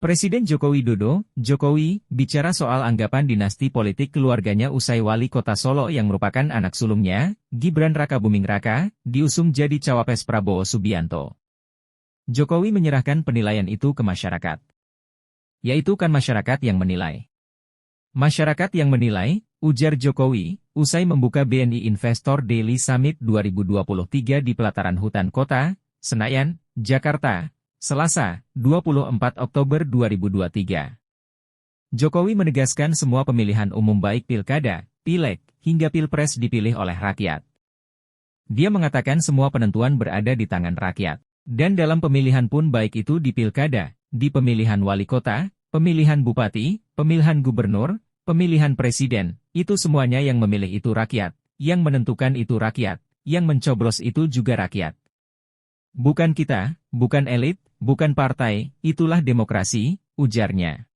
Presiden Joko Widodo, Jokowi, bicara soal anggapan dinasti politik keluarganya usai wali kota Solo yang merupakan anak sulungnya, Gibran Rakabuming Raka, diusung jadi cawapres Prabowo Subianto. Jokowi menyerahkan penilaian itu ke masyarakat. Yaitu kan masyarakat yang menilai. Masyarakat yang menilai, ujar Jokowi, usai membuka BNI Investor Daily Summit 2023 di pelataran hutan kota, Senayan, Jakarta, Selasa, 24 Oktober 2023. Jokowi menegaskan semua pemilihan umum baik pilkada, pileg, hingga pilpres dipilih oleh rakyat. Dia mengatakan semua penentuan berada di tangan rakyat. Dan dalam pemilihan pun baik itu di pilkada, di pemilihan wali kota, pemilihan bupati, pemilihan gubernur, pemilihan presiden, itu semuanya yang memilih itu rakyat, yang menentukan itu rakyat, yang mencoblos itu juga rakyat. Bukan kita, bukan elit, bukan partai, itulah demokrasi, ujarnya.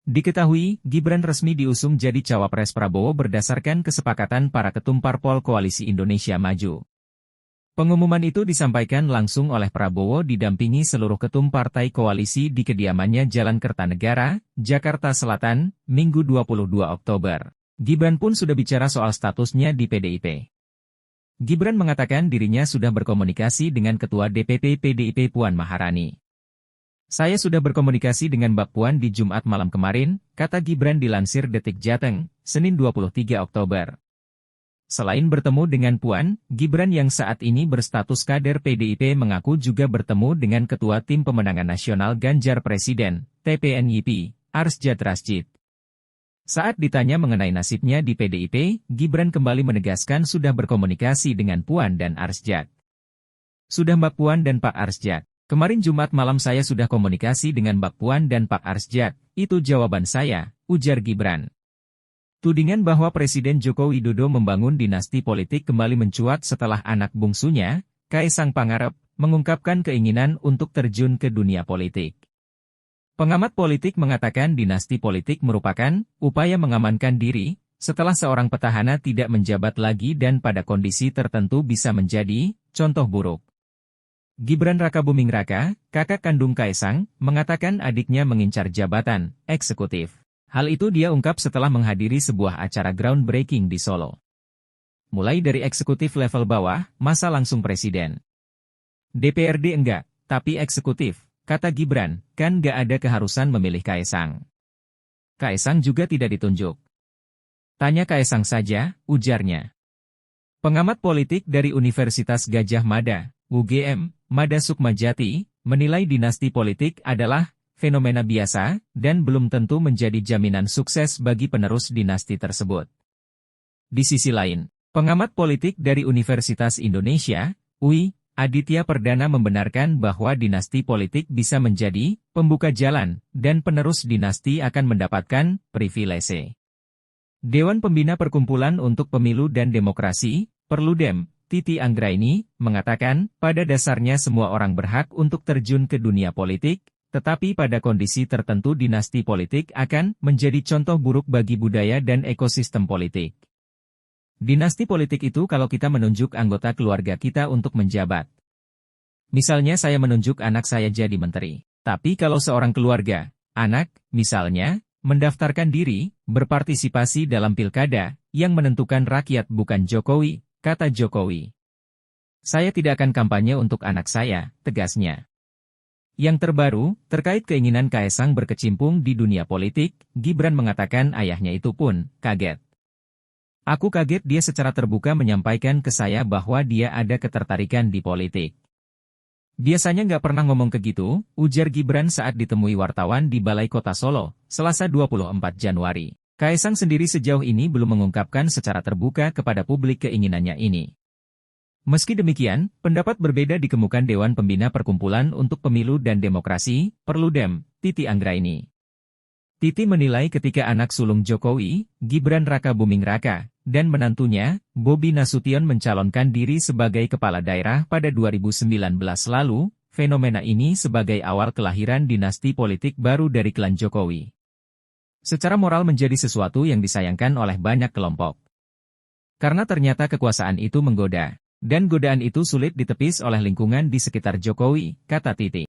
Diketahui, Gibran resmi diusung jadi cawapres Prabowo berdasarkan kesepakatan para ketum parpol Koalisi Indonesia Maju. Pengumuman itu disampaikan langsung oleh Prabowo didampingi seluruh ketum partai koalisi di kediamannya Jalan Kertanegara, Jakarta Selatan, Minggu 22 Oktober. Gibran pun sudah bicara soal statusnya di PDIP. Gibran mengatakan dirinya sudah berkomunikasi dengan Ketua DPP PDIP Puan Maharani. Saya sudah berkomunikasi dengan Mbak Puan di Jumat malam kemarin, kata Gibran dilansir Detik Jateng, Senin 23 Oktober. Selain bertemu dengan Puan, Gibran yang saat ini berstatus kader PDIP mengaku juga bertemu dengan Ketua Tim Pemenangan Nasional Ganjar Presiden, TPNYP, Arsjad Rasjid. Saat ditanya mengenai nasibnya di PDIP, Gibran kembali menegaskan sudah berkomunikasi dengan Puan dan Arsjad. Sudah Mbak Puan dan Pak Arsjad. Kemarin Jumat malam saya sudah komunikasi dengan Mbak Puan dan Pak Arsjad, itu jawaban saya, ujar Gibran. Tudingan bahwa Presiden Joko Widodo membangun dinasti politik kembali mencuat setelah anak bungsunya, Kaisang Pangarep, mengungkapkan keinginan untuk terjun ke dunia politik. Pengamat politik mengatakan dinasti politik merupakan upaya mengamankan diri, setelah seorang petahana tidak menjabat lagi dan pada kondisi tertentu bisa menjadi contoh buruk. Gibran Rakabuming Raka, kakak kandung Kaisang, mengatakan adiknya mengincar jabatan eksekutif. Hal itu dia ungkap setelah menghadiri sebuah acara groundbreaking di Solo. Mulai dari eksekutif level bawah, masa langsung presiden. DPRD enggak, tapi eksekutif. Kata Gibran, kan gak ada keharusan memilih Kaisang. Kaisang juga tidak ditunjuk. Tanya Kaisang saja, ujarnya. Pengamat politik dari Universitas Gadjah Mada, UGM, Mada Sukmajati, menilai dinasti politik adalah fenomena biasa dan belum tentu menjadi jaminan sukses bagi penerus dinasti tersebut. Di sisi lain, pengamat politik dari Universitas Indonesia, UI, Aditya Perdana membenarkan bahwa dinasti politik bisa menjadi pembuka jalan, dan penerus dinasti akan mendapatkan privilese. Dewan Pembina Perkumpulan untuk Pemilu dan Demokrasi, Perludem, Titi Anggraini, mengatakan, pada dasarnya semua orang berhak untuk terjun ke dunia politik, tetapi pada kondisi tertentu dinasti politik akan menjadi contoh buruk bagi budaya dan ekosistem politik. Dinasti politik itu kalau kita menunjuk anggota keluarga kita untuk menjabat. Misalnya saya menunjuk anak saya jadi menteri. Tapi kalau seorang keluarga, anak, misalnya, mendaftarkan diri, berpartisipasi dalam pilkada, yang menentukan rakyat bukan Jokowi, kata Jokowi. Saya tidak akan kampanye untuk anak saya, tegasnya. Yang terbaru, terkait keinginan Kaisang berkecimpung di dunia politik, Gibran mengatakan ayahnya itu pun kaget. Aku kaget dia secara terbuka menyampaikan ke saya bahwa dia ada ketertarikan di politik. Biasanya nggak pernah ngomong ke gitu, ujar Gibran saat ditemui wartawan di Balai Kota Solo, Selasa 24 Januari. Kaisang sendiri sejauh ini belum mengungkapkan secara terbuka kepada publik keinginannya ini. Meski demikian, pendapat berbeda dikemukakan Dewan Pembina Perkumpulan untuk Pemilu dan Demokrasi, Perludem, Titi Anggraini. Titi menilai ketika anak sulung Jokowi, Gibran Rakabuming Raka, dan menantunya, Bobi Nasution mencalonkan diri sebagai kepala daerah pada 2019 lalu, fenomena ini sebagai awal kelahiran dinasti politik baru dari klan Jokowi. Secara moral menjadi sesuatu yang disayangkan oleh banyak kelompok. Karena ternyata kekuasaan itu menggoda, dan godaan itu sulit ditepis oleh lingkungan di sekitar Jokowi, kata Titi.